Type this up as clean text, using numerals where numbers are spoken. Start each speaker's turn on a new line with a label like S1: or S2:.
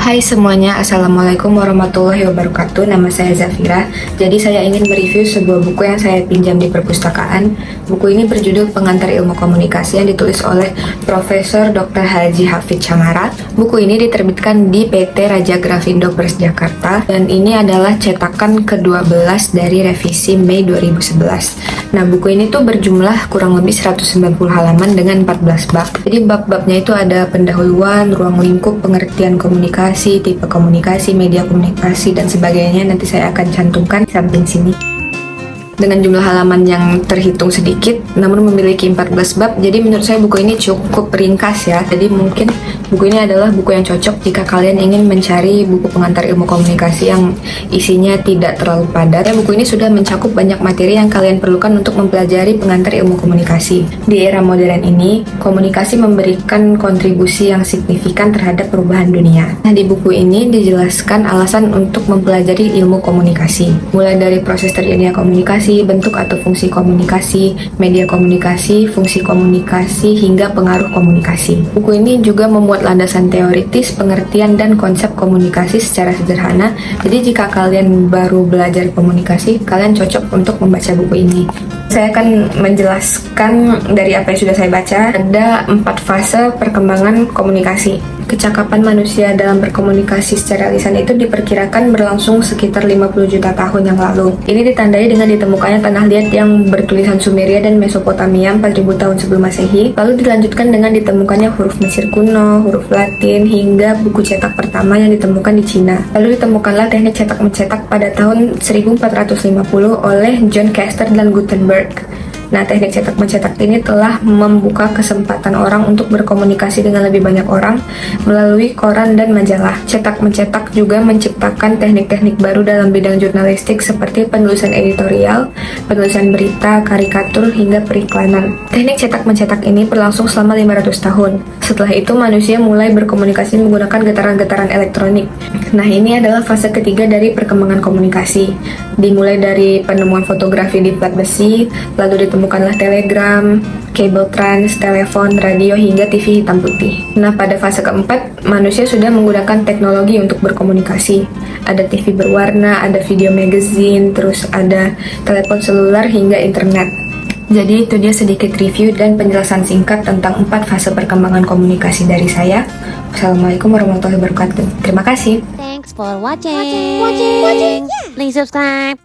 S1: Hai semuanya, Assalamualaikum warahmatullahi wabarakatuh. Nama saya Zafira. Jadi saya ingin mereview sebuah buku yang saya pinjam di perpustakaan. Buku ini berjudul Pengantar Ilmu Komunikasi yang ditulis oleh Profesor Dr. Haji Hafidz Syamara. Buku ini diterbitkan di PT Raja Grafindo Press Jakarta dan ini adalah cetakan ke-12 dari revisi Mei 2011. Nah, buku ini tuh berjumlah kurang lebih 190 halaman dengan 14 bab. Jadi bab-babnya itu ada pendahuluan, ruang lingkup, pengertian komunikasi, tipe komunikasi, media komunikasi, dan sebagainya. Nanti saya akan cantumkan di samping sini. Dengan jumlah halaman yang terhitung sedikit, namun memiliki 14 bab, jadi menurut saya buku ini cukup ringkas ya. Jadi mungkin buku ini adalah buku yang cocok jika kalian ingin mencari buku pengantar ilmu komunikasi yang isinya tidak terlalu padat. Ya, buku ini sudah mencakup banyak materi yang kalian perlukan untuk mempelajari pengantar ilmu komunikasi. Di era modern ini, komunikasi memberikan kontribusi yang signifikan terhadap perubahan dunia. Nah, di buku ini dijelaskan alasan untuk mempelajari ilmu komunikasi, mulai dari proses terjadinya komunikasi, bentuk atau fungsi komunikasi, media komunikasi, fungsi komunikasi, hingga pengaruh komunikasi. Buku ini juga memuat landasan teoritis, pengertian, dan konsep komunikasi secara sederhana. Jadi jika kalian baru belajar komunikasi, kalian cocok untuk membaca buku ini. Saya akan menjelaskan dari apa yang sudah saya baca. Ada 4 fase perkembangan komunikasi. Kecakapan manusia dalam berkomunikasi secara lisan itu diperkirakan berlangsung sekitar 50 juta tahun yang lalu. Ini ditandai dengan ditemukannya tanah liat yang bertulisan Sumeria dan Mesopotamia 4000 tahun sebelum Masehi. Lalu dilanjutkan dengan ditemukannya huruf Mesir kuno, huruf Latin, hingga buku cetak pertama yang ditemukan di Cina. Lalu ditemukanlah teknik cetak-mencetak pada tahun 1450 oleh John Caster dan Gutenberg. Nah, teknik cetak-mencetak ini telah membuka kesempatan orang untuk berkomunikasi dengan lebih banyak orang melalui koran dan majalah. Cetak-mencetak juga menciptakan teknik-teknik baru dalam bidang jurnalistik seperti penulisan editorial, penulisan berita, karikatur, hingga periklanan. Teknik cetak-mencetak ini berlangsung selama 500 tahun. Setelah itu, manusia mulai berkomunikasi menggunakan getaran-getaran elektronik. Nah, ini adalah fase ketiga dari perkembangan komunikasi. Dimulai dari penemuan fotografi di plat besi, lalu ditemukanlah telegram, kabel trans, telepon, radio, hingga TV hitam putih. Nah, pada fase keempat, manusia sudah menggunakan teknologi untuk berkomunikasi. Ada TV berwarna, ada video magazine, terus ada telepon seluler, hingga internet. Jadi itu dia sedikit review dan penjelasan singkat tentang 4 fase perkembangan komunikasi dari saya. Wassalamualaikum warahmatullahi wabarakatuh. Terima kasih.
S2: Thanks for watching. Please subscribe.